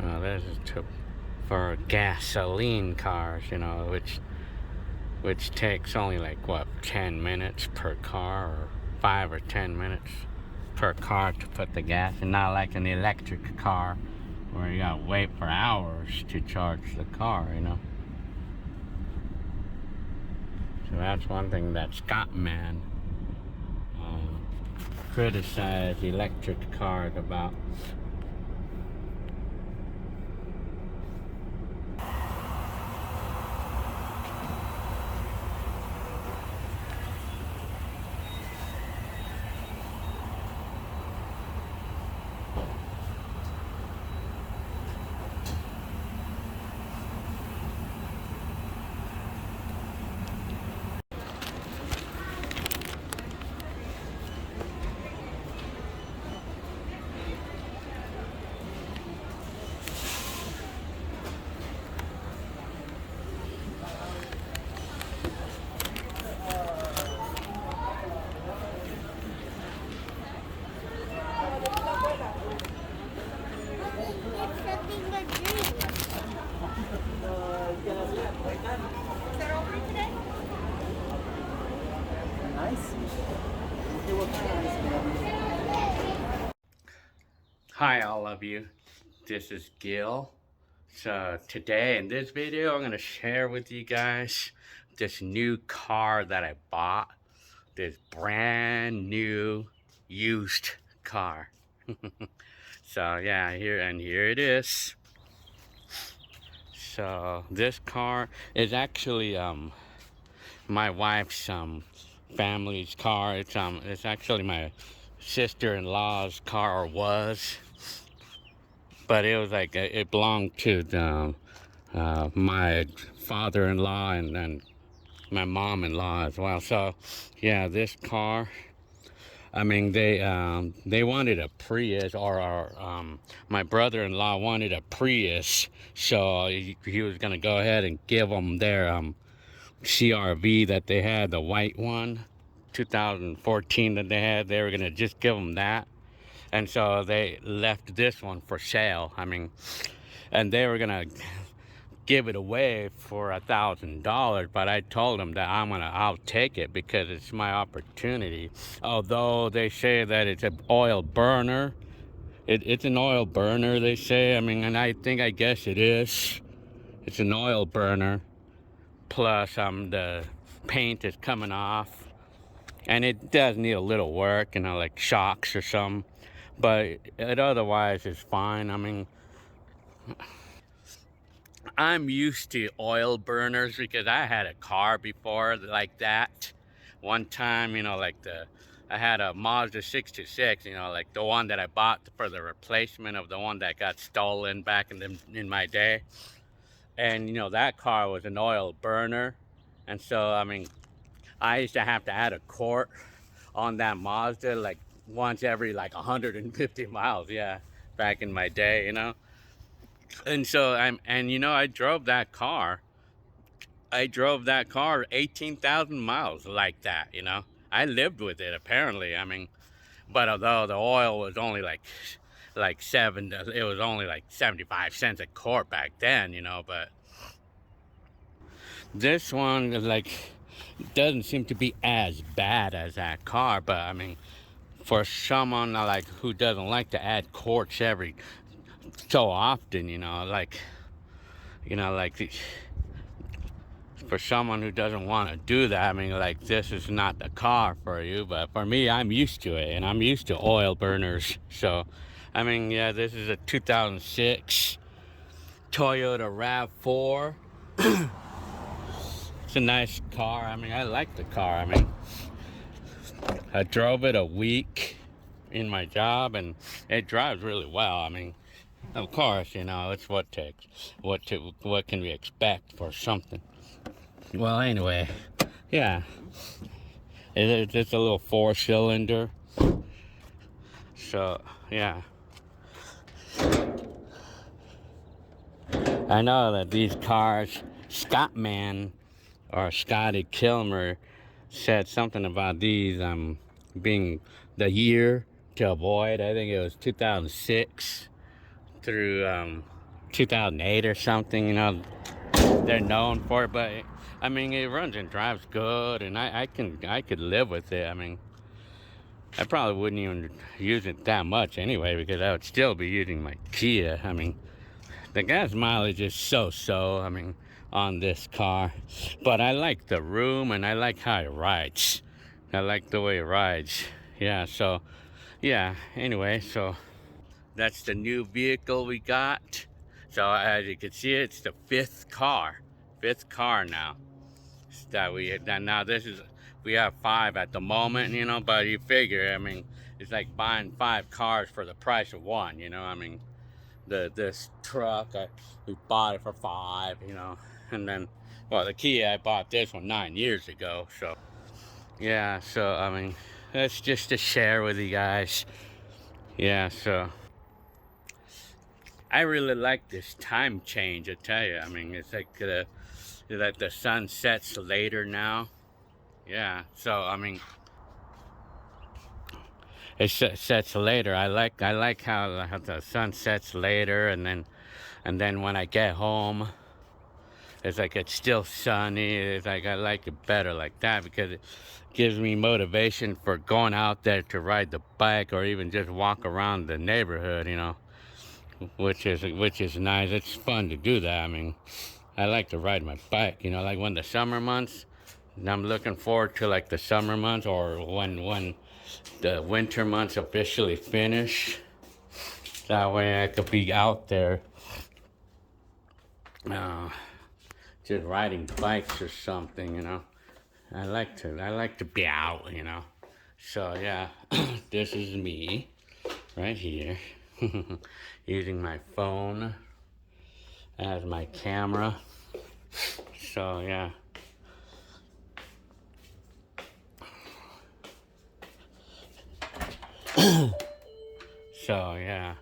This is for gasoline cars, which takes only like what 10 minutes per car, or 5 or 10 minutes per car to put the gas, and not like an electric car where you gotta wait for hours to charge the car. So that's one thing that Scottman criticized electric cars about. Hi all of you, this is Gil. So today in this video I'm going to share with you guys this new car that I bought. This brand new used car. So yeah, here it is. So this car is actually my wife's family's car. It's actually my sister-in-law's car, or was, but it was like it belonged to my father-in-law and my mom-in-law as well. So yeah, this car, I mean, they wanted a Prius, or my brother-in-law wanted a Prius, so he was gonna go ahead and give them their CRV that they had, the white one, 2014 that they had. They were gonna just give them that, and so they left this one for sale. I mean, and they were gonna give it away for $1,000, but I told them that I'll take it because it's my opportunity. Although they say that it's an oil burner, it's an oil burner, they say. I mean, and I guess it is. It's an oil burner. Plus, the paint is coming off, and it does need a little work, like shocks or something. But it otherwise is fine. I mean, I'm used to oil burners because I had a car before like that. One time, I had a Mazda 626, like the one that I bought for the replacement of the one that got stolen back in my day. And, that car was an oil burner. And so, I mean, I used to have to add a quart on that Mazda like once every like 150 miles. Yeah, back in my day, And so I drove that car. I drove that car 18,000 miles like that, I lived with it apparently. I mean, but although the oil was only like it was only like 75 cents a quart back then, but this one is like, doesn't seem to be as bad as that car. But I mean, for someone like who doesn't like to add quarts every so often, for someone who doesn't want to do that, I mean, like, this is not the car for you. But for me, I'm used to it, and I'm used to oil burners. So I mean, yeah, this is a 2006 Toyota RAV4. It's a nice car. I mean, I like the car. I mean, I drove it a week in my job, and it drives really well. I mean, of course, it's what can we expect for something? Well, anyway, yeah, it's just a little 4-cylinder. So yeah, I know that these cars, Scottman or Scotty Kilmer said something about these being the year to avoid. I think it was 2006 through 2008 or something, you know. They're known for it, but I mean, it runs and drives good, and I could live with it. I mean, I probably wouldn't even use it that much anyway, because I would still be using my Kia. I mean, the gas mileage is so-so, I mean, on this car. But I like the room, and I like how it rides. I like the way it rides. Yeah, so, yeah, anyway, so that's the new vehicle we got. So as you can see, it's the fifth car now that now this is, we have 5 at the moment, you know, but you figure, I mean, it's like buying 5 cars for the price of 1, you know. I mean, this truck, we bought it for 5, you know, and then, well, the Kia, I bought this one 9 years ago. So yeah, so I mean, that's just to share with you guys. Yeah, so I really like this time change, I tell you. I mean, it's like the sun sets later now. Yeah, so I mean, it sets later. I like how the sun sets later, and then when I get home, it's like it's still sunny. It's like I like it better like that, because it gives me motivation for going out there to ride the bike, or even just walk around the neighborhood, you know, which is nice. It's fun to do that. I mean, I like to ride my bike, you know, like when the summer months. And I'm looking forward to like the summer months, or when the winter months officially finish. That way I could be out there, just riding bikes or something, you know. I like to be out, you know. So yeah, this is me right here, using my phone as my camera. So yeah. So yeah.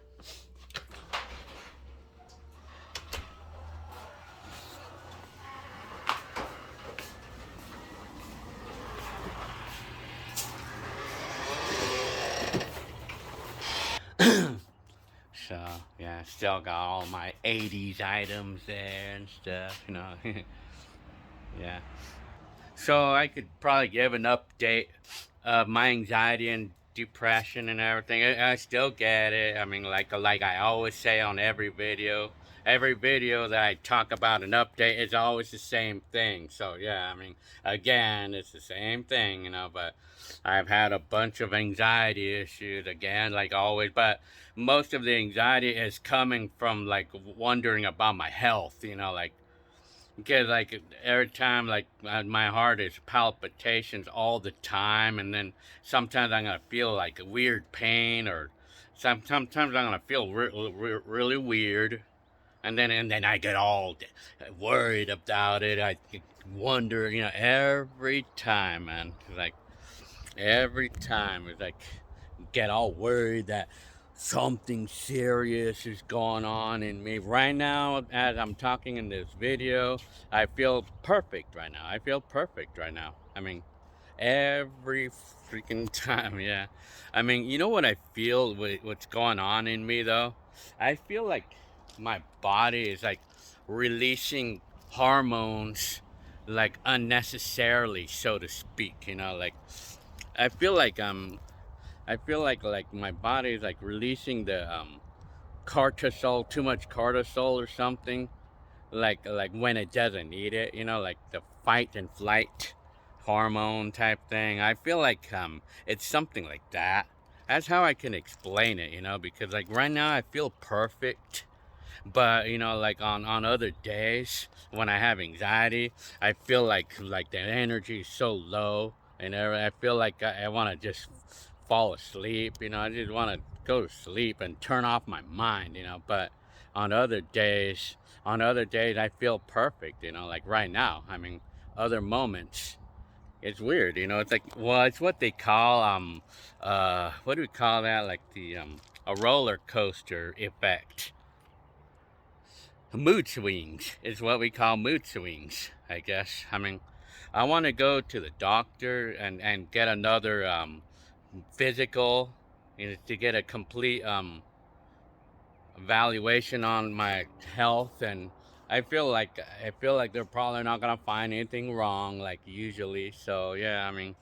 So yeah, still got all my 80s items there and stuff, you know. Yeah. So I could probably give an update of my anxiety and depression and everything. I still get it. I mean, like I always say on every video that I talk about an update is always the same thing. So yeah, I mean, again, it's the same thing, you know. But I've had a bunch of anxiety issues again, like always. But most of the anxiety is coming from like wondering about my health, you know, like. Because like every time, like my heart is palpitations all the time, and then sometimes I'm gonna feel like a weird pain, or sometimes I'm gonna feel really weird, and then I get all worried about it. I wonder, you know, every time, man. Like every time, it's like get all worried that something serious is going on in me. Right now, as I'm talking in this video, I feel perfect right now. I feel perfect right now. I mean, every freaking time, yeah. I mean, you know what I feel with what's going on in me, though? I feel like my body is like releasing hormones like unnecessarily, so to speak, you know. Like I feel like my body is like releasing the cortisol, too much cortisol or something, like when it doesn't need it, you know, like the fight and flight hormone type thing. I feel like it's something like that. That's how I can explain it, you know, because like right now I feel perfect, but you know, like on other days when I have anxiety, I feel like the energy is so low, and I feel like I want to just fall asleep, you know. I just want to go to sleep and turn off my mind, you know. But on other days I feel perfect, you know, like right now. I mean, other moments it's weird, you know. It's like, well, it's what they call what do we call that, like the a roller coaster effect. Mood swings is what we call mood swings, I guess. I mean, I want to go to the doctor and get another physical, you know, to get a complete evaluation on my health, and I feel like they're probably not gonna find anything wrong like usually. So yeah, I mean,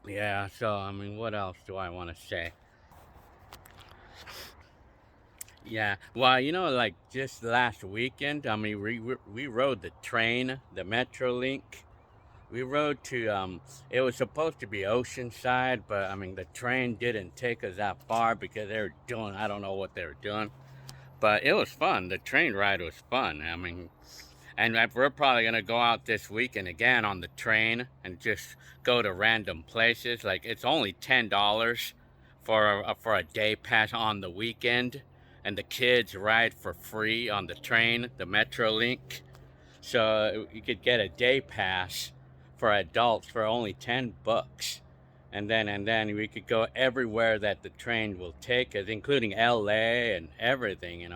yeah. So I mean, what else do I want to say? Yeah, well, like just last weekend, I mean, we rode the train, the Metro Link. We rode to it was supposed to be Oceanside, but I mean the train didn't take us that far because they were doing, I don't know what they were doing. But it was fun. The train ride was fun. I mean, and we're probably gonna go out this weekend again on the train and just go to random places. Like it's only $10 for a day pass on the weekend, and the kids ride for free on the train, the Metrolink. So you could get a day pass for adults for only $10. And then we could go everywhere that the train will take us, including LA and everything,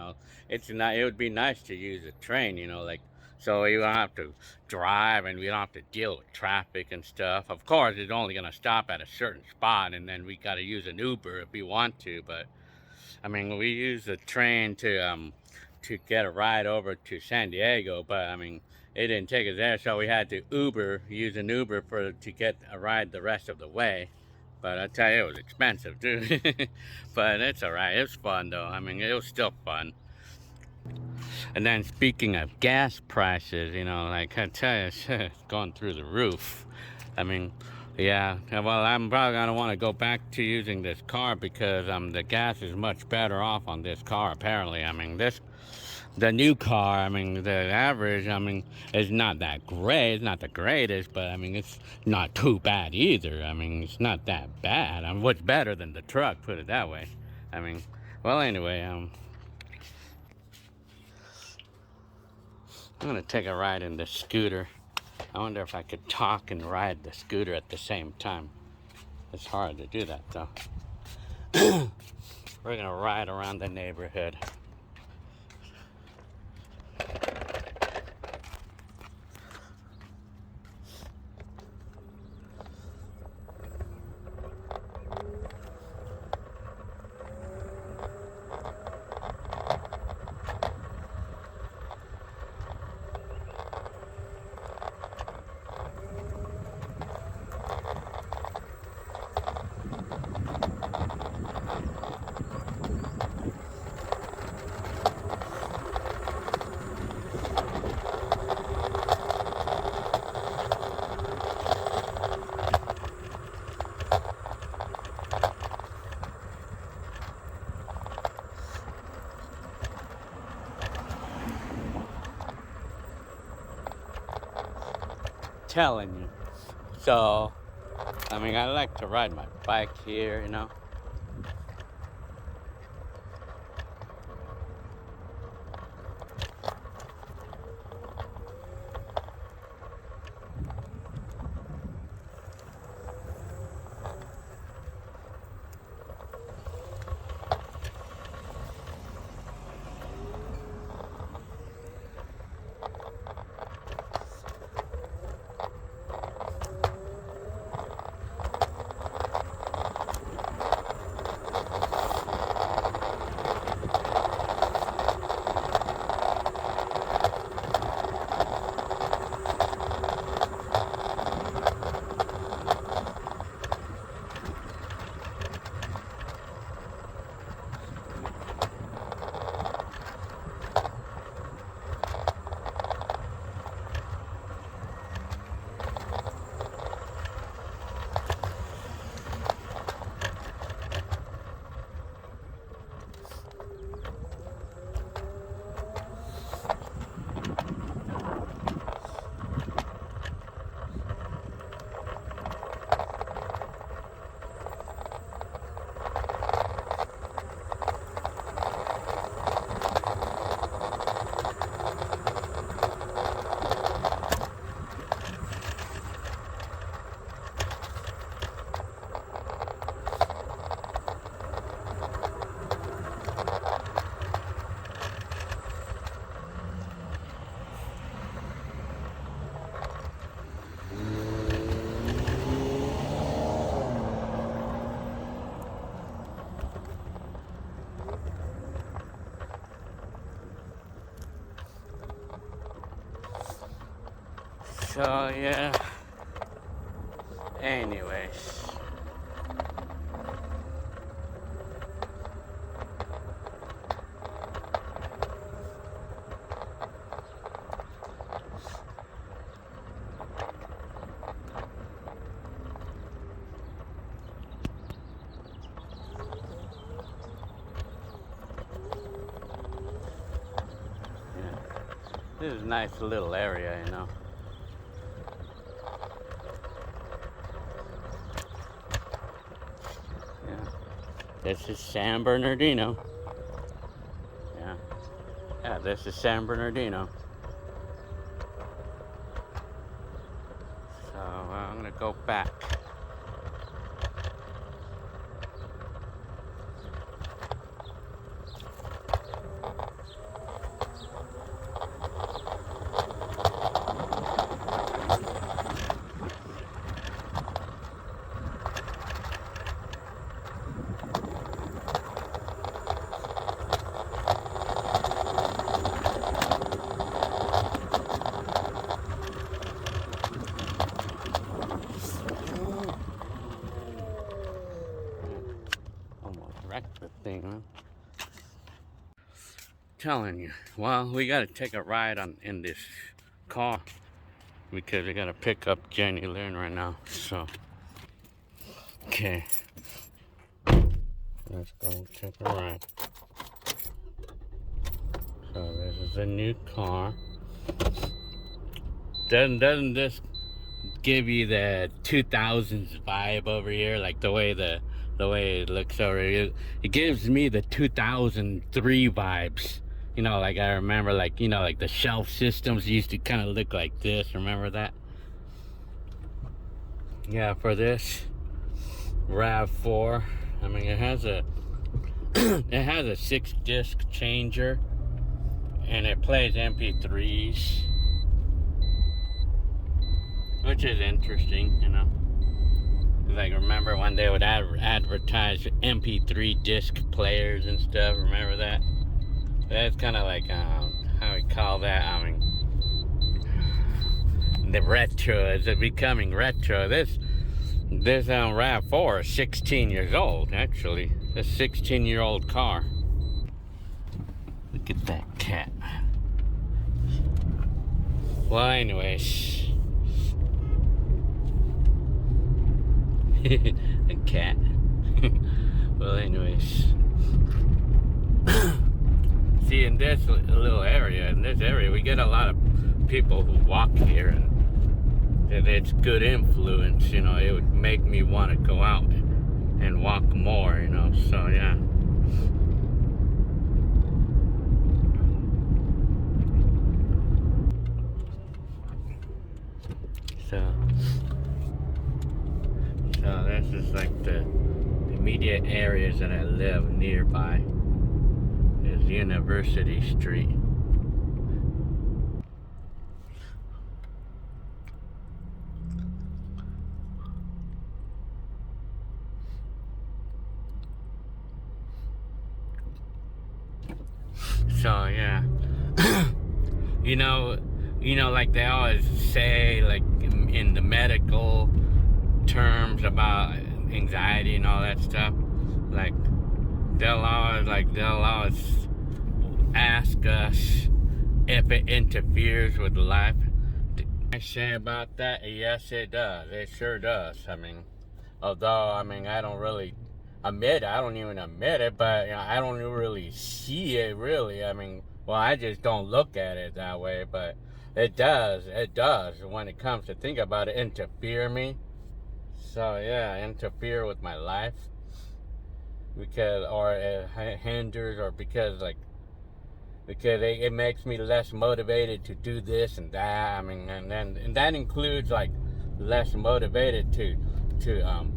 It's not, it would be nice to use a train, like so you don't have to drive and we don't have to deal with traffic and stuff. Of course, it's only gonna stop at a certain spot and then we gotta use an Uber if we want to, but I mean, we use the train to get a ride over to San Diego, but I mean, it didn't take us there, so we had to use an Uber to get a ride the rest of the way. But I tell you, it was expensive too. But it's all right. It was fun though. I mean, it was still fun. And then speaking of gas prices, like I tell you, it's going through the roof. I mean, yeah, well, I'm probably gonna want to go back to using this car because the gas is much better off on this car apparently. I mean, the new car, I mean, the average, I mean, is not that great. It's not the greatest, but I mean, it's not too bad either. I mean, it's not that bad. I mean, what's better than the truck? Put it that way. I mean, well, anyway, I'm gonna take a ride in the scooter. I wonder if I could talk and ride the scooter at the same time. It's hard to do that though. We're gonna ride around the neighborhood. Telling you. So, I mean, I like to ride my bike here. So yeah. Anyways. This is a nice little area, you know. Yeah. This is San Bernardino. Yeah. Yeah, this is San Bernardino. So I'm gonna go back. Wrecked the thing, huh? Telling you, well, we gotta take a ride in this car because we gotta pick up Jenny Lynn right now. So, okay, let's go take a ride. So this is a new car. Doesn't this give you the 2000s vibe over here, like the way it looks over here? It gives me the 2003 vibes, you know. Like I remember, like, you know, like the shelf systems used to kind of look like this. Remember that? Yeah, for this RAV4, I mean, it has a it has a 6-disc changer, and it plays MP3s, which is interesting, you know. Like, remember when they would advertise MP3 disc players and stuff? Remember that? That's kind of like, how we call that? I mean, the retro. Is it becoming retro? This RAV4 is 16 years old, actually. A 16-year-old car. Look at that cat. Well, anyways. A cat. Well, anyways. See, in this little area, we get a lot of people who walk here, and it's good influence, you know. It would make me want to go out and walk more, you know. So yeah. So this is like the immediate areas that I live nearby. Is University Street. So yeah. you know, like they always say, like in the medical terms about anxiety and all that stuff, like they'll always ask us if it interferes with life. I say about that, yes it does. It sure does. I mean, although, I mean, I don't really admit it. I don't even admit it, but, you know, I don't really see it, really. I mean, well, I just don't look at it that way, but it does when it comes to think about it, interfere me. So yeah, interfere with my life, because, or it hinders, or because it makes me less motivated to do this and that. I mean, and that includes like less motivated to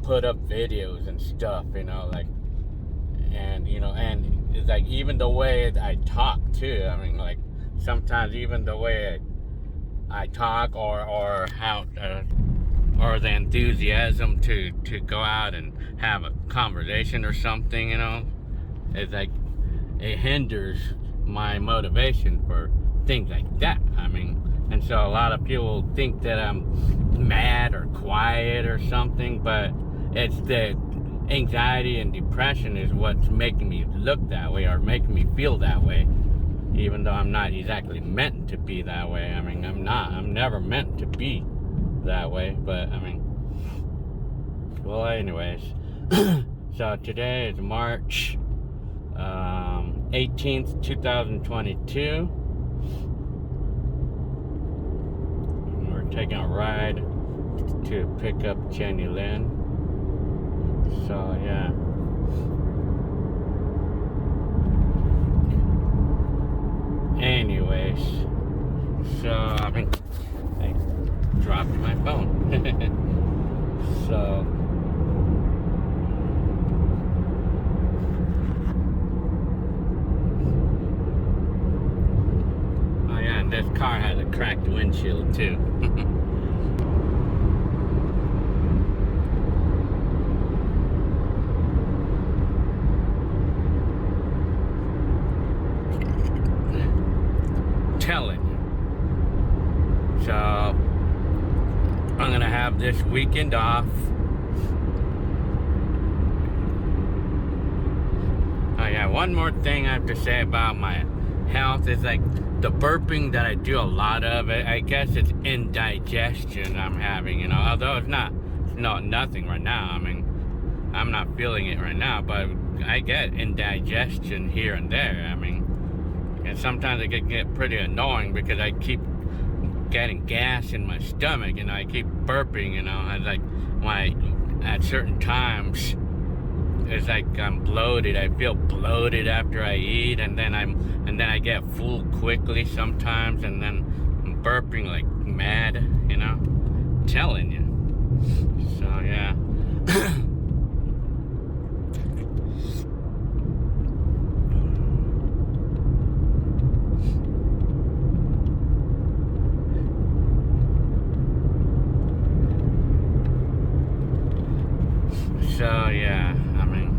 put up videos and stuff, you know, like, and you know, and it's like even the way I talk too. I mean, like sometimes even the way I talk, or how, or the enthusiasm to go out and have a conversation or something, you know, it's like it hinders my motivation for things like that. I mean, And so a lot of people think that I'm mad or quiet or something, but it's the anxiety and depression is what's making me look that way or making me feel that way, even though I'm not exactly meant to be that way. I mean, I'm never meant to be that way, but I mean, well, anyways. So today is March 18th, 2022. We're taking a ride to pick up Jenny Lynn. So yeah. Anyways, so I mean, I dropped my phone. So oh yeah, and this car has a cracked windshield too. Telling you. So I'm gonna have this weekend off. Oh yeah, one more thing I have to say about my health is like the burping that I do a lot of. I guess it's indigestion I'm having, you know, although it's nothing right now. I mean, I'm not feeling it right now, but I get indigestion here and there. I mean, and sometimes it can get pretty annoying because I keep getting gas in my stomach and I keep burping, you know. And like at certain times, it's like I'm bloated. I feel bloated after I eat, and then I get full quickly sometimes, and then I'm burping like mad, you know. I'm telling you. So yeah. So yeah, I mean,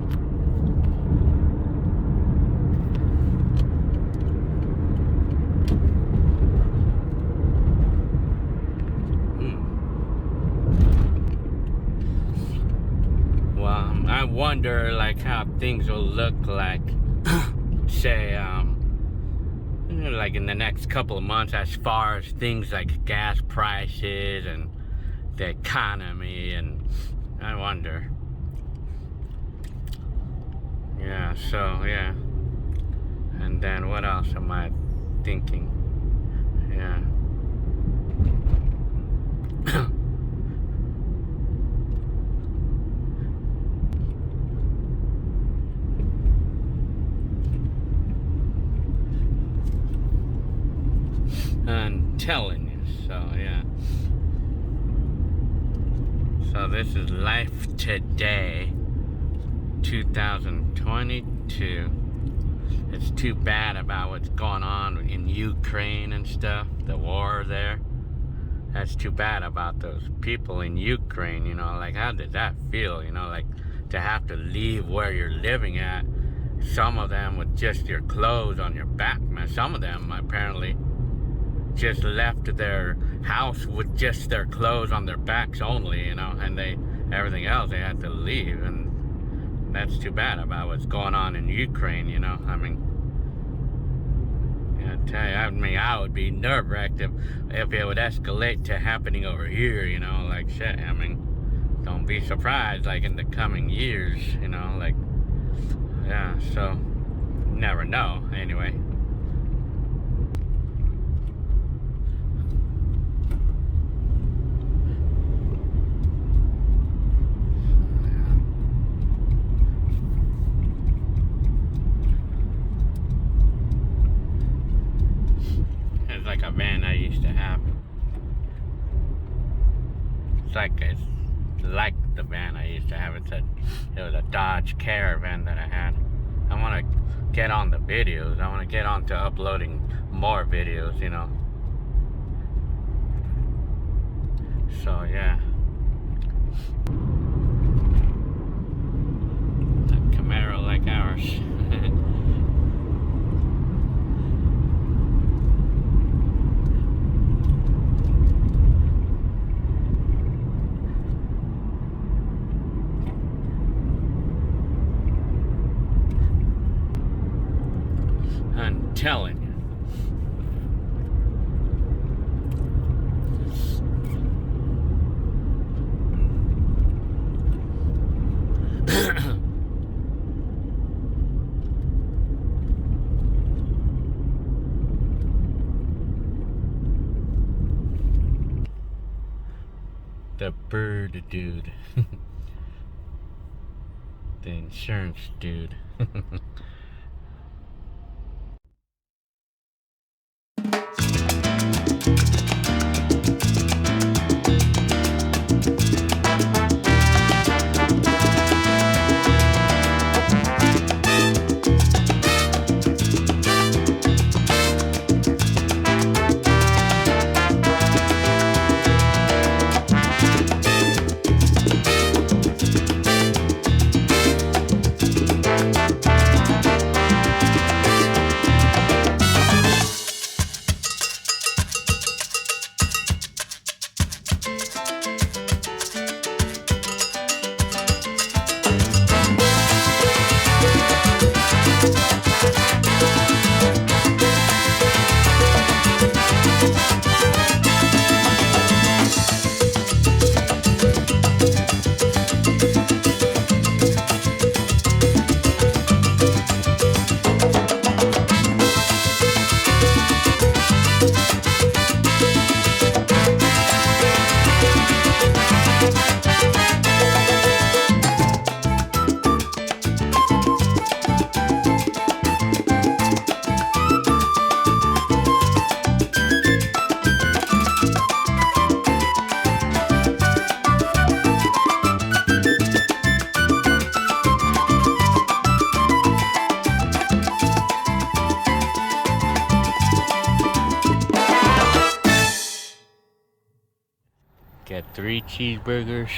well, I wonder like how things will look like, say, like in the next couple of months, as far as things like gas prices and the economy, and I wonder. Yeah, so yeah. And then what else am I thinking? Yeah. I'm telling you, so yeah. So this is life today. 2022. It's too bad about what's going on in Ukraine and stuff, the war there. That's too bad about those people in Ukraine, you know, like how did that feel, you know, like to have to leave where you're living at, some of them with just your clothes on your back, man. Some of them apparently just left their house with just their clothes on their backs only, you know, and everything else they had to leave. And that's too bad about what's going on in Ukraine, you know. I mean, I tell you, I would be nerve-wracked if it would escalate to happening over here, you know, like shit. I mean, don't be surprised, like in the coming years, you know, like, yeah, so, never know, anyway. Like a van I used to have. It's like the van I used to have. It was a Dodge Caravan that I had. I want to get on the videos. I want to get on to uploading more videos, you know. So yeah. A Camaro like ours. I'm telling you. The bird dude. The insurance dude. Get 3 cheeseburgers.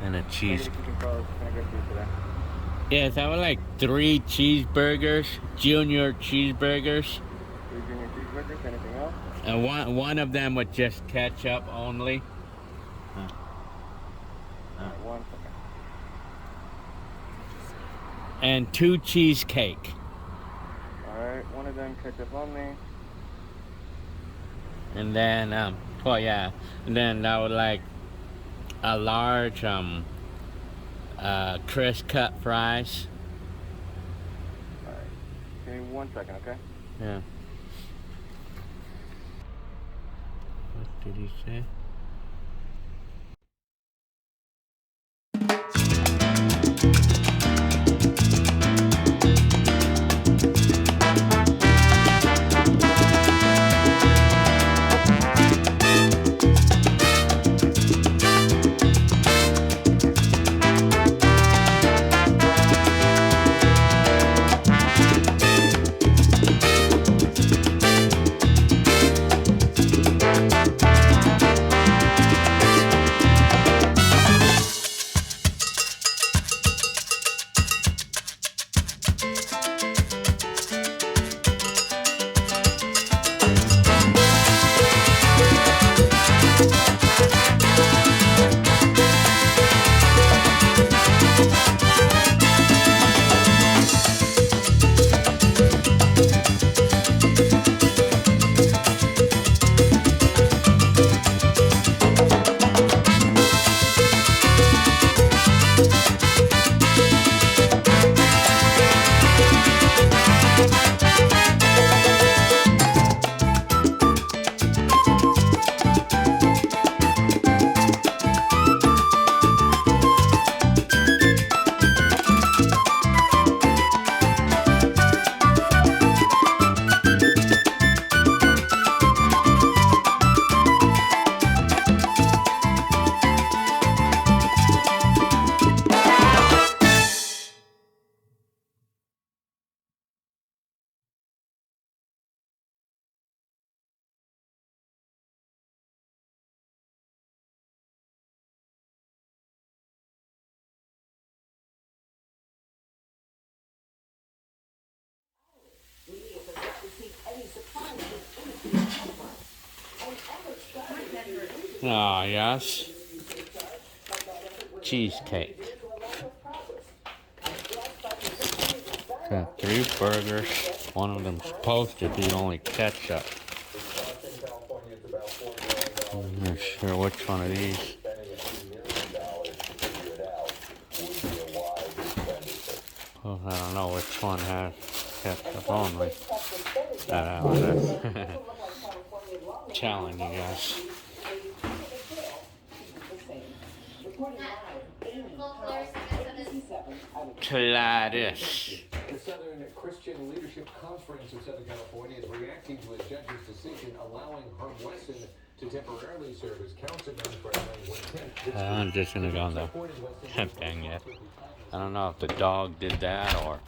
And a cheese. Yes, I would like 3 cheeseburgers, junior cheeseburgers. 3 junior cheeseburgers, anything else? And one of them with just ketchup only. Alright, 1 second. And 2 cheesecake. Alright, 1 of them ketchup only. And then, well, yeah. And then I would like a large, crisp cut fries. Alright, give me 1 second, okay? Yeah. What did he say? Ah, yes. Cheesecake. Got 3 burgers. One of them's supposed to be only ketchup. I'm not sure which one of these. Well, I don't know which one has ketchup only. That one. Telling you guys. Try this. The Southern Christian Leadership Conference of Southern California is reacting to a judge's decision allowing Herb Wesson to temporarily serve as councilman for I'm just gonna go on the dang it. I don't know if the dog did that or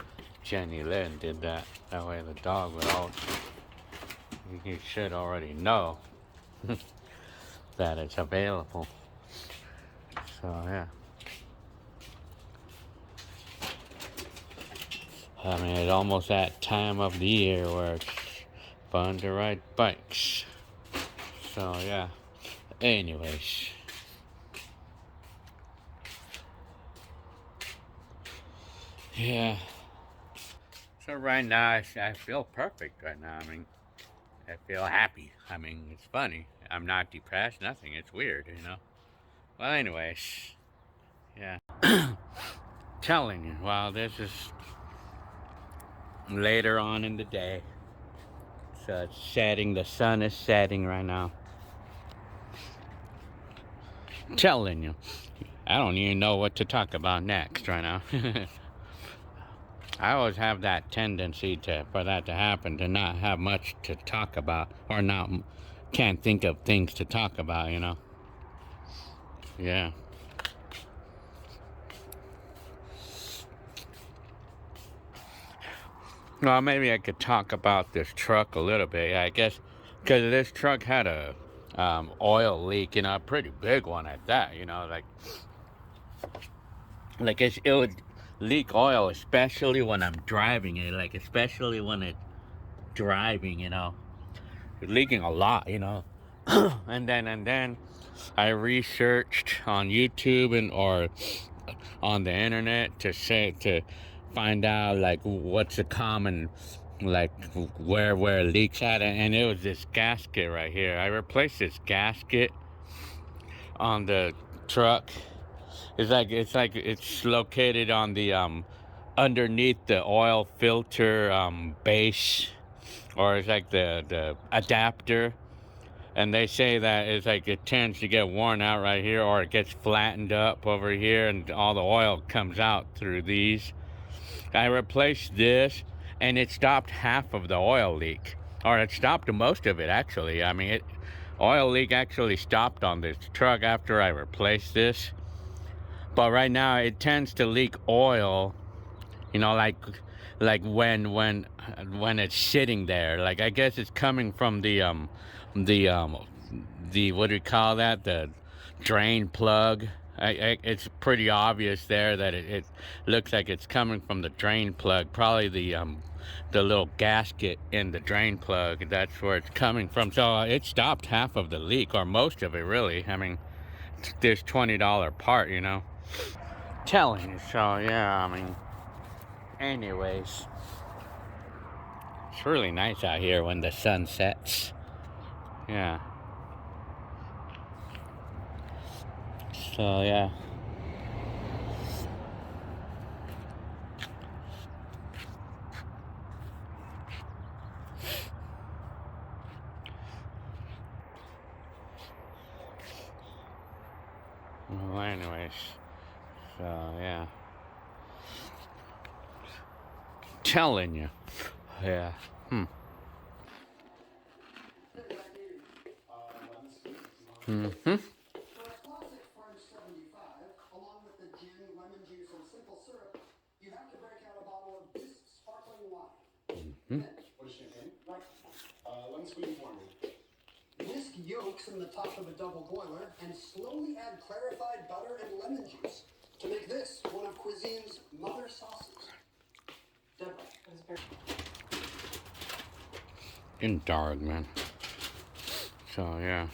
Jenny Lynn did that. That way the dog would all. You should already know that it's available. So yeah. I mean, it's almost that time of the year where it's fun to ride bikes. So yeah. Anyways. Yeah. So right now, I feel perfect right now. I mean, I feel happy. I mean, it's funny. I'm not depressed, nothing. It's weird, you know? Well, anyways. Yeah. Telling you, well, this is later on in the day. So it's setting. The sun is setting right now. Telling you. I don't even know what to talk about next right now. I always have that tendency for that to happen, to not have much to talk about, or can't think of things to talk about, you know? Yeah. Well, maybe I could talk about this truck a little bit, I guess, because this truck had a oil leak, you know, a pretty big one at that, you know, like it would leak oil, especially when I'm driving it, like especially when it's driving, you know, it's leaking a lot, you know. and then I researched on YouTube or on the internet to find out like what's a common, like where it leaks at, and it was this gasket right here. I replaced this gasket on the truck. It's located on the underneath the oil filter base, or it's like the adapter. And they say that it's like it tends to get worn out right here, or it gets flattened up over here, and all the oil comes out through these. I replaced this, and it stopped half of the oil leak, or it stopped most of it actually. I mean, oil leak actually stopped on this truck after I replaced this. But right now it tends to leak oil, you know, like when it's sitting there. Like I guess it's coming from the what do you call that? The drain plug. It's pretty obvious there that it looks like it's coming from the drain plug. Probably the little gasket in the drain plug. That's where it's coming from. So it stopped half of the leak, or most of it, really. I mean, this $20 part, you know. Telling you. So yeah, I mean, anyways, it's really nice out here when the sun sets. Yeah. So yeah. Well, anyways, so yeah. Telling you. Yeah. Mm-hmm. For a classic French 75, along with the gin, lemon juice, and simple syrup, you have to break out a bottle of this sparkling wine. Then, what is champagne? Right. Lemon squeeze for me. Whisk yolks in the top of a double boiler and slowly add clarified butter and lemon juice to make this one of cuisine's mother sauces. Deborah, that is very... In dark, man. So yeah.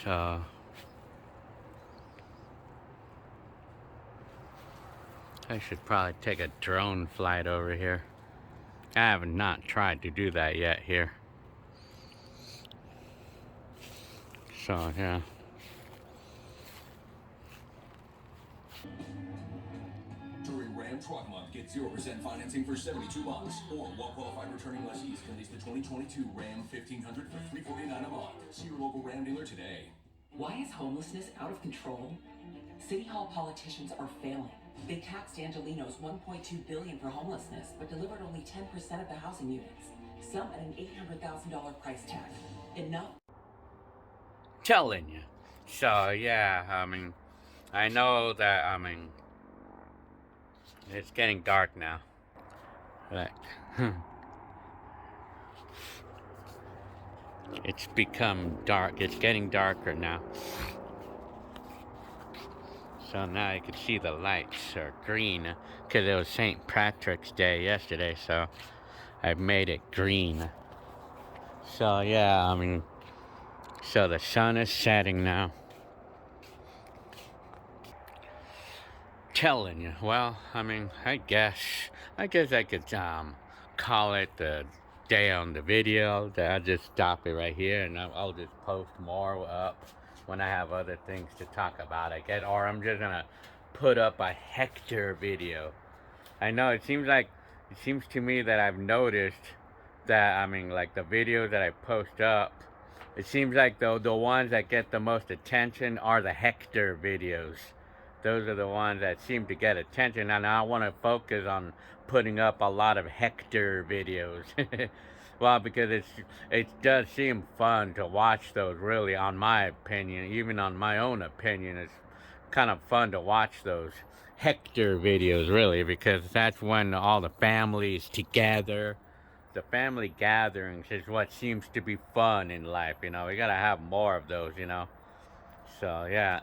So I should probably take a drone flight over here. I have not tried to do that yet here. So yeah. During Ram Truck Month, get 0% financing for 72 months. Or well-qualified returning lessees can lease the 2022 Ram 1500 for $349 a month. See your local Ram dealer today. Why is homelessness out of control? City Hall politicians are failing. They taxed Angelenos $1.2 billion for homelessness, but delivered only 10% of the housing units. Some at an $800,000 price tag. Enough. Telling you. So yeah, I mean, I know that, I mean, it's getting dark now. Like, it's become dark. It's getting darker now. So now you can see the lights are green because it was St. Patrick's Day yesterday, so I made it green. So yeah, I mean, so the sun is setting now. Telling you, well, I mean, I guess I could call it the day on the video. That I'll just stop it right here, and I'll just post more up when I have other things to talk about, I guess, or I'm just gonna put up a Hector video. I know it seems to me that I've noticed that, I mean, like the videos that I post up, it seems like the ones that get the most attention are the Hector videos. Those are the ones that seem to get attention, and I want to focus on putting up a lot of Hector videos. Well, because it does seem fun to watch those, really, on my opinion. Even on my own opinion, it's kind of fun to watch those Hector videos, really, because that's when all the families together. The family gatherings is what seems to be fun in life, you know. We gotta have more of those, you know. So yeah.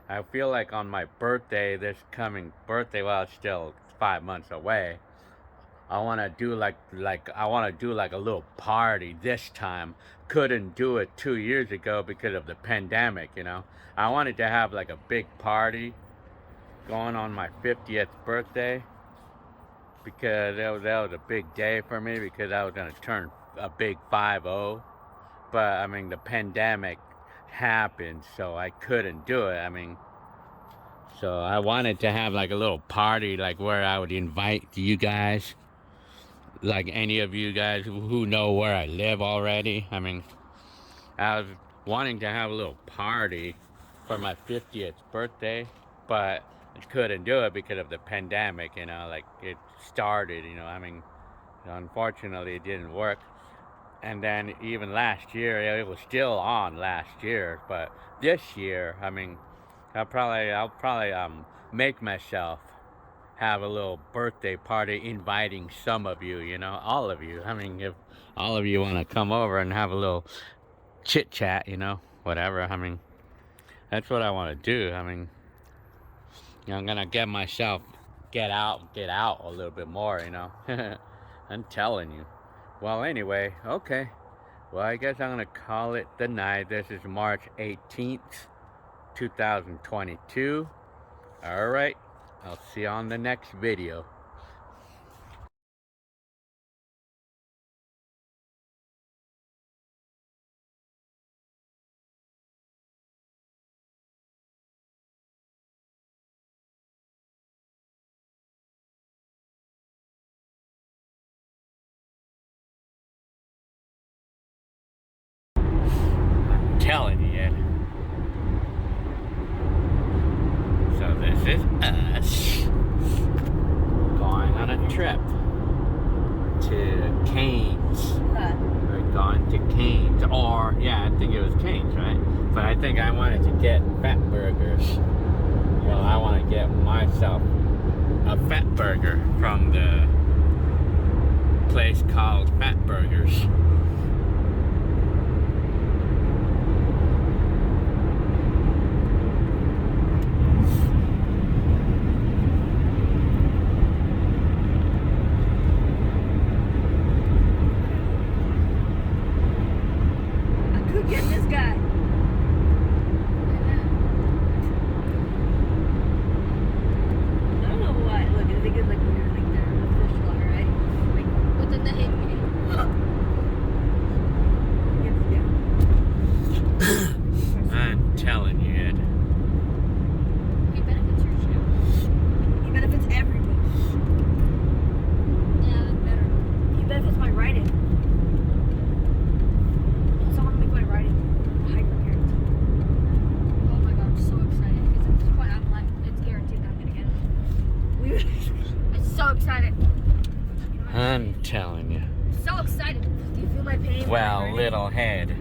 I feel like on my birthday, this coming birthday, well, it's still 5 months away, I want to do like a little party this time. Couldn't do it 2 years ago because of the pandemic, you know. I wanted to have like a big party going on my 50th birthday, because that was a big day for me, because I was going to turn a big 50. But I mean, the pandemic happened, so I couldn't do it. I mean, so I wanted to have like a little party, like where I would invite you guys, like any of you guys who know where I live already. I mean, I was wanting to have a little party for my 50th birthday, but I couldn't do it because of the pandemic, you know, like it started, you know. I mean, unfortunately it didn't work. And then even last year, it was still on last year, but this year, I mean, I'll probably make myself have a little birthday party, inviting some of you, you know, all of you. I mean, if all of you want to come over and have a little chit chat, you know, whatever. I mean, that's what I want to do. I mean, you know, I'm gonna get out a little bit more, you know. I'm telling you. Well, anyway, okay. Well, I guess I'm gonna call it the night. This is March 18th, 2022. All right. I'll see you on the next video. I'm telling you, Ed. So this is us going on a trip to Cane's. We're going to Cane's, or yeah, I think it was Cane's, right? But I think I wanted to get fat burgers. Well, I want to get myself a fat burger from the place called Fat Burgers. Get this guy. so excited. Do you feel my pain? Well, little head.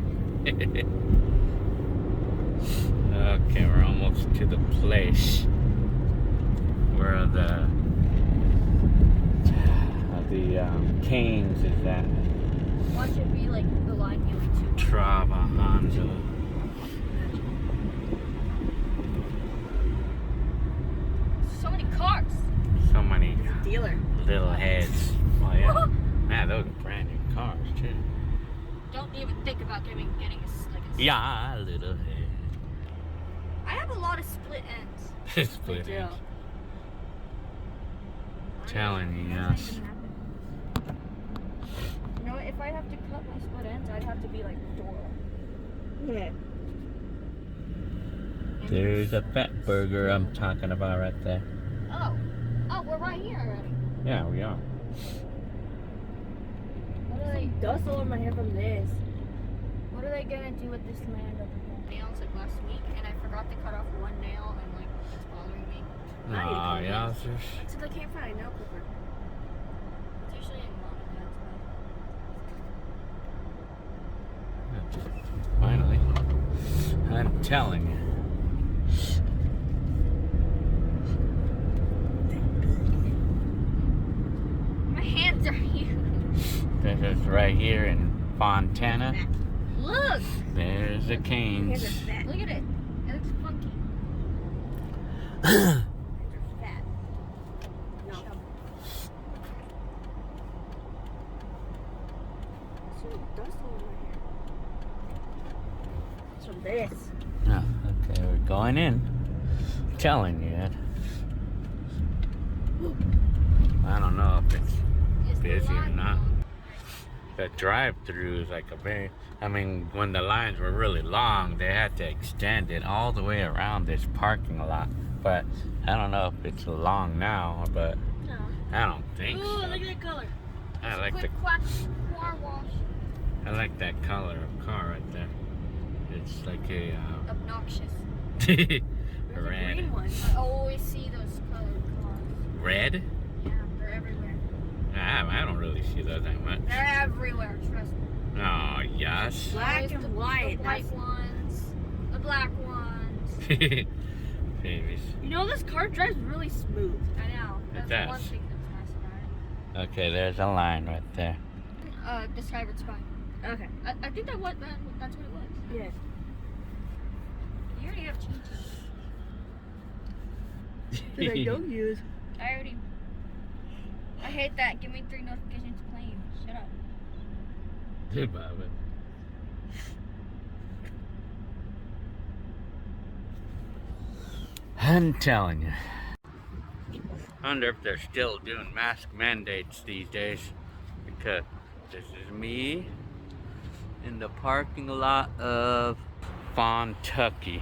Okay, we're almost to the place where the Canes is at. Watch it be like the line you went to. Travahanzo. So many cars. So many Dealer. little heads. Oh yeah. Man, those are brand new cars too. Don't even think about getting a Yeah, little head. I have a lot of split ends. Split I do. ends. Telling you, yes. You know what? If I have to cut my split ends, I'd have to be like Dora. Yeah. There's a fat burger I'm talking about right there. Oh, we're right here already. Yeah, we are. What are they? Dust all over my hair from this. What are they gonna do with this land over here? Nails like last week, and I forgot to cut off one nail, and like it's bothering me. Aw, yeah, So I can't find a nail clipper. It's usually in mom and dad's bed. finally. I'm telling you. My hands are huge. This is right here in Fontana. Look! There's the Canes. Look at it. It looks funky. Fat. No. Dust all over my hair. It's from this. Oh, okay, we're going in. I'm telling you. I don't know if it's busy or not. The drive-through is like when the lines were really long, they had to extend it all the way around this parking lot. But I don't know if it's long now, but No. I don't think Ooh, so. look at that color. I like Quick quack car wash. I like that color of car right there. It's like a Obnoxious. red. Green one. I always see those colored cars. Red? Yeah, they're everywhere. I don't really see those that much. They're everywhere, trust me. Oh, yes. Black and white. The white ones. The black ones. Babies. You know, this car drives really smooth. I know. It That's one does. thing that's nice about it. Okay, there's a line right there. Describe its spine. Okay. I think that's what it was. Yeah. You already have changes. I don't use. I hate that. Give me 3 notifications playing. Shut up. Hey, Baba. I'm telling you. I wonder if they're still doing mask mandates these days. Because this is me in the parking lot of Fontucky.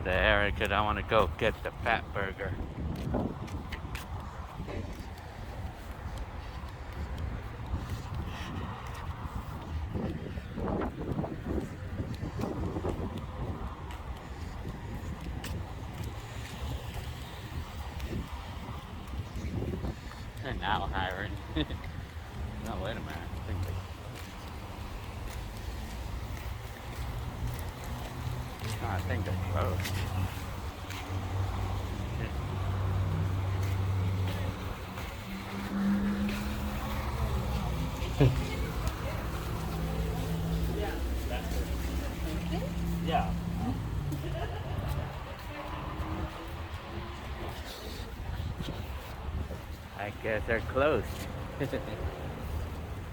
There, because I want to go get the fat burger. They're now hiring. No, wait a minute. I think they're closed. Yeah. I guess they're closed.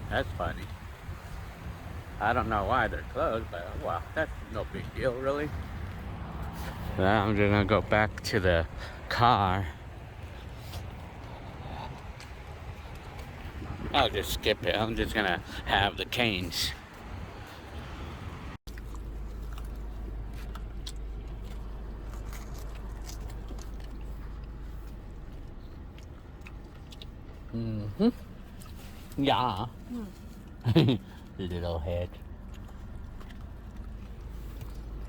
That's funny. I don't know why they're closed, but well, that's no big deal, really. Now I'm just gonna go back to the car. I'll just skip it. I'm just gonna have the Canes. Mm-hmm. Yeah. Little head.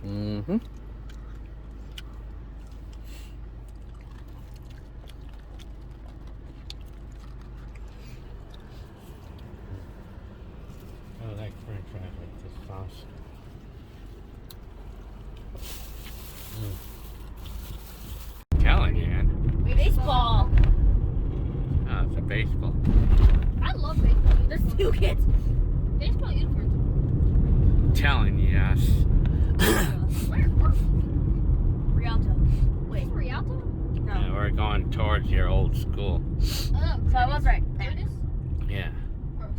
Mm-hmm. try to make this sauce. Telling you, man. Baseball. Oh, it's a baseball. I love baseball. There's 2 kids. Baseball uniforms. Telling you, yes. Where? Rialto. Wait, Rialto? No. Yeah, we're going towards your old school. So I was right. Curtis? Yeah. Gross.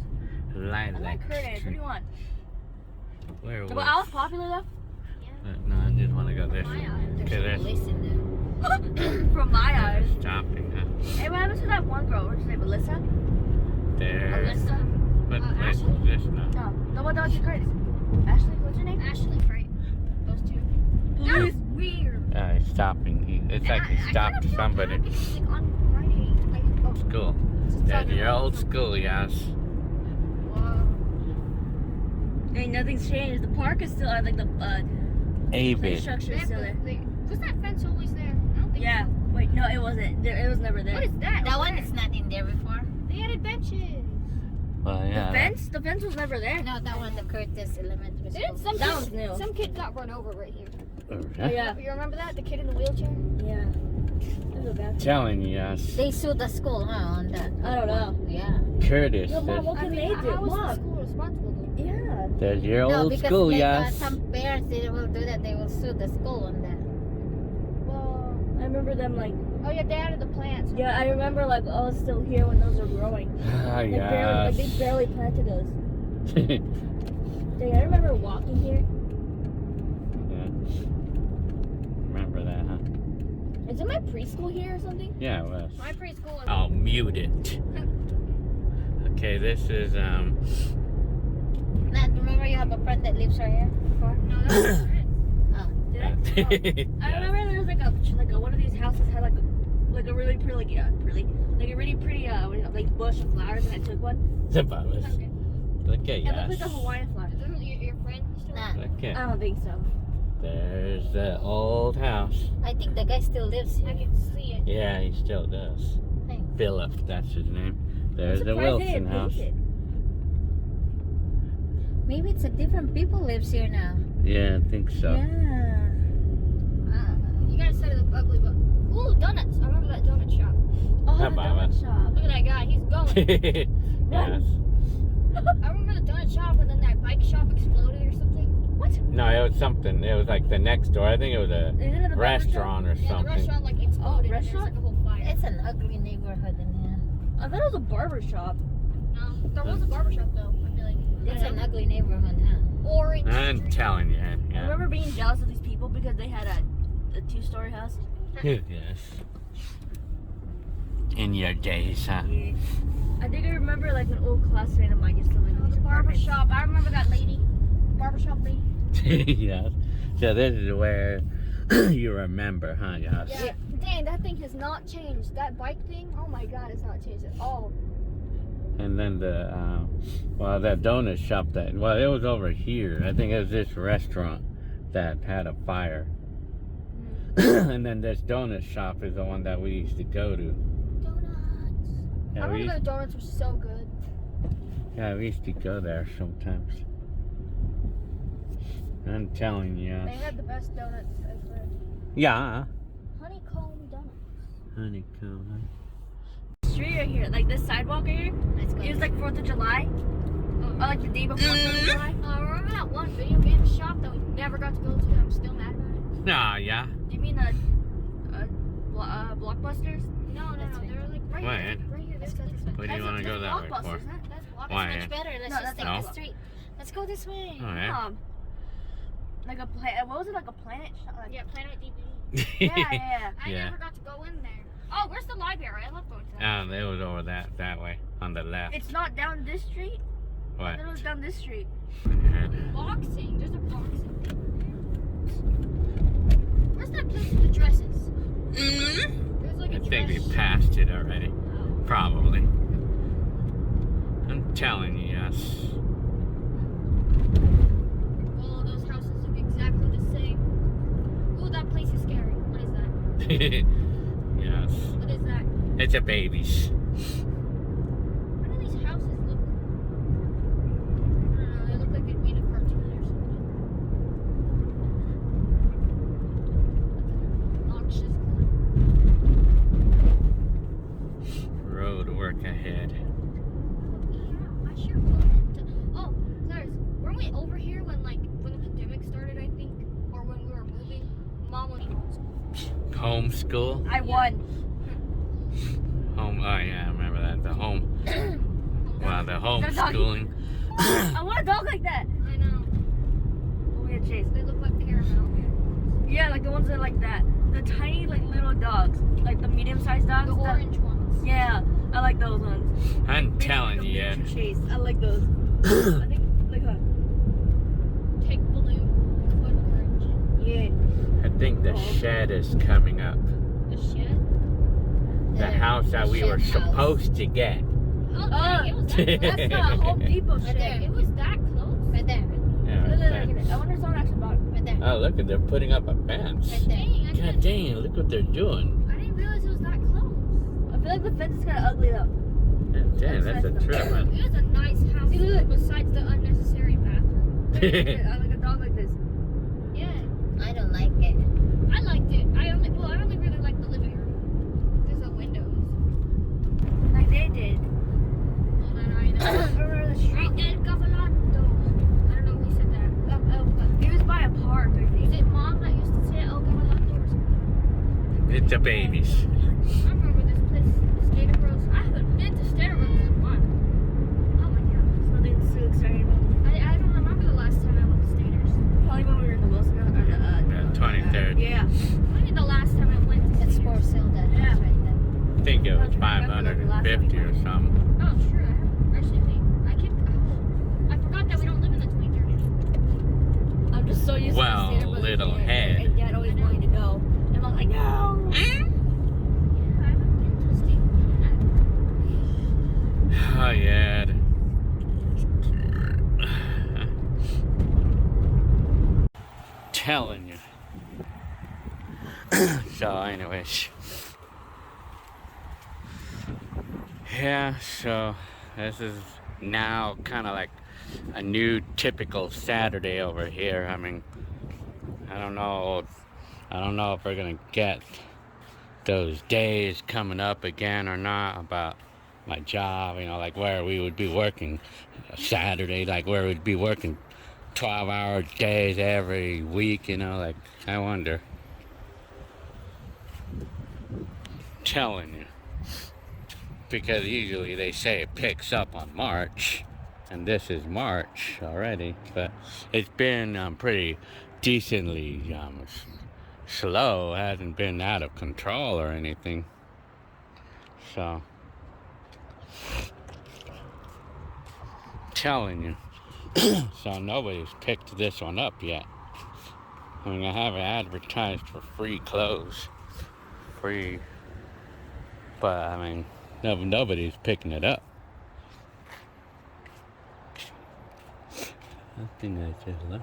I Lilac like Curtis. What do Street. you want? Where was? But I was popular though. No, I just want to go this way. Okay, there's From my eyes. stopping, huh? Hey, what happens to that one girl? What's her name? Melissa? There. Alyssa? But Ashley? this no. No, the one that was Curtis. Ashley, what's her name? Ashley, right? Those 2. That was weird. He's stopping. It's like he stopped somebody. Like on Friday. Like, School. Yeah, your old school, yes. Whoa. Ain't nothing's changed. The park is still like the play Avid. structure is still there. Was that fence always there? I don't think Yeah. so. Wait, no, it wasn't. It was never there. What is that? That over one there? is not in there before. They added benches. Well, yeah. The fence was never there. No, that one, the Curtis Elementary Didn't School. That was new. Some kid got run over right here. Oh yeah. You remember that? The kid in the wheelchair? Yeah. That was a bad. Telling you, yes. They sued the school, huh, on that. I don't know. Yeah. Curtis. Yo, Mom, what can they do? How was the Mom. school responsible then? Yeah. There's your No, old because school, they, yes. some parents, they will do that. They will sue the school on that. Well, I remember them like. oh yeah, they added the plants. Yeah, I remember like I was still here when those were growing. Ah, They barely planted those. Dang, I remember walking here. Yeah. Remember that, huh? Is it my preschool here or something? Yeah, it was. My preschool is I'll mute it. Okay, this is Not, remember you have a friend that lives right here before? no, that's not it. Oh. Did I? I remember there was like a one of these houses had like a really pretty like a really pretty what do you know, like bush of flowers, and I took one. The Bubba's. Okay. Look at It looked like a yes. Hawaiian flower. Doesn't your friend still? Nah. Okay. I don't think so. There's the old house. I think the guy still lives I here. can see it. Yeah, he still does. Hey. Philip, that's his name. There's I'm the surprised they Wilson didn't house. paint it. Maybe it's a different people lives here now. Yeah, I think so. Yeah. You guys said it looked ugly, but ooh, donuts. I remember that donut shop. Oh, How the about donut shop. Look at that guy. He's going. Yes. I remember the donut shop, and then that bike shop exploded or something. What? No, it was something. It was like the next door. I think it was a Isn't it a restaurant or Yeah, the something. restaurant like exploded. Oh, and there's, restaurant? like a whole fire. It's an ugly neighborhood in here. I thought it was a barber shop. No, there was a barber shop though. I feel like. It's an ugly neighborhood, huh? Orange. I'm Street. telling you. I Yeah. remember being jealous of these people because they had a 2-story house. Yes. In your days, huh? Yeah. I think I remember like an old classmate of mine used to live in The these barber apartments. shop. I remember that lady. Barber shop lady. Yes. So this is where you remember, huh? Yes. Yeah. Dang, that thing has not changed. That bike thing. Oh my God, it's not changed at all. And then the, that donut shop it was over here. I think it was this restaurant that had a fire. And then this donut shop is the one that we used to go to. Donuts. Yeah, I we remember used, the donuts were so good. we used to go there sometimes. I'm telling you. They had the best donuts ever. Yeah. Honeycomb donuts. Honeycomb. Street right here, like this sidewalk right here. Let's go. It was like 4th of July. Or like the day before 4th of July. Remember that one video game shop that we never got to go to? I'm still mad about it. Nah, yeah. You mean Blockbusters? No, That's right. they're like right Why? here. Right here. Let's go this way. Where do you want to go that way for? Blockbusters, isn't it? That's block. Why? It's much better. Let's No, just that's take not- the street. Let's go this way. Oh, yeah. Like a what was it, like a planet? Like, Yeah, Planet DVD. yeah. I Yeah. never got to go in there. Oh, where's the library? I love going to that. It was over that way on the left. It's not down this street. I What? thought it was down this street. Boxing. There's a boxing. Where's that place with the dresses? There's like I a think we dress. passed it already. Oh. Probably. I'm telling you, yes. Oh, those houses look exactly the same. Ooh, that place is scary. What is that? Yes. What is that? It's a baby's. How do these houses look? I don't know. They look like they'd be in weren't we over here when the pandemic started, I think? Or when we were moving? Mom was Homeschool? I won. Oh yeah, I remember that. The homeschooling. I want a dog like that. I know. Oh, we had Chase. They look like caramel. Yeah, like the ones that are like that. The tiny, like little dogs, like the medium-sized dogs. The orange ones. Yeah, I like those ones. I'm telling you, yeah. Chase, I like those. I think like Take blue, put orange. yeah. I think the shed is coming up. The shed? The house that we were supposed to get. Oh, dang, it was that close. That's the Home Depot Right there. shit. It was that close? Right there. Yeah, Look right at it. I wonder if someone actually bought it. Right there. there. Oh, look at they're putting up a fence. Right there. Dang, God dang it, look what they're doing. I didn't realize it was that close. I feel like the fence is kind of ugly though. God dang, that's a trip, man. It was a nice house See, look. besides the unnecessary bathroom. I like a dog like this. Yeah, I don't like it. I liked it. I only really liked the living room. There's no windows. Like they did. Well, then I know. Remember the street? El Cavalado. I don't know who said that. It was by a park, I Is think. it mom that used to say El Cavalado or something? It's the babies. I remember this place, Stater Bros. I haven't been to Stater Bros in a while. Oh my god. There's nothing so exciting about it. I don't remember the last time I went to Staters. Probably when we were in the Wilson. Yeah, 23rd. Yeah. When did the last time I went to It's Staters? for sale that Yeah. house right there. I think it was 550 or something. Oh, sure. I have. Actually, wait. I forgot that we don't live in the 23rd anymore. I'm just so used Well, to Stater Brothers little being there, head. And Dad always wanting to go. And I'm like, no. Yeah, I haven't been to Staters yet. Oh yeah. Telling you. So anyways. Yeah, so this is now kind of like a new typical Saturday over here. I mean, I don't know if we're gonna get those days coming up again or not about my job, you know, like where we would be working Saturday, like where we'd be working 12-hour days every week, you know, like I wonder. Telling you. Because usually they say it picks up on March, and this is March already, but it's been pretty decently slow. It hasn't been out of control or anything. So, telling you. So nobody's picked this one up yet. I mean, I have it advertised for free clothes. Free. But, I mean, nobody's picking it up. I think that's just low.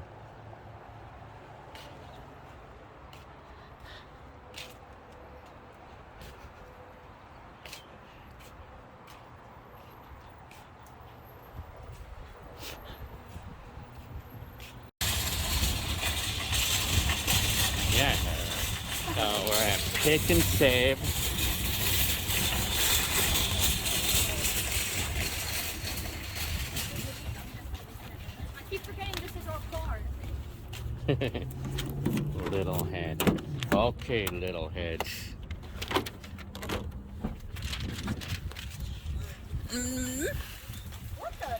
Yeah, so we're at Pick and Save. I keep forgetting this is our car. Little head. Okay, little heads. What the?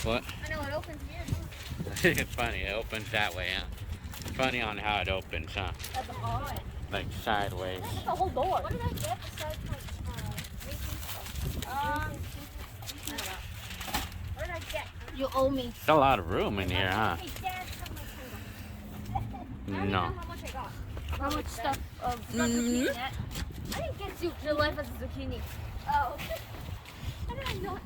What? I know it opens here. It's funny, it opens that way, huh? Funny on how it opens, huh? That's odd. Like sideways. That's the whole door. What did I get besides my making stuff? I don't know. What did I get? You owe me. There's a lot of room in here, huh? Hey, Dad, come on, I don't No. know how much I got. How much stuff of I didn't get you. your life as a zucchini? Oh. How did I know?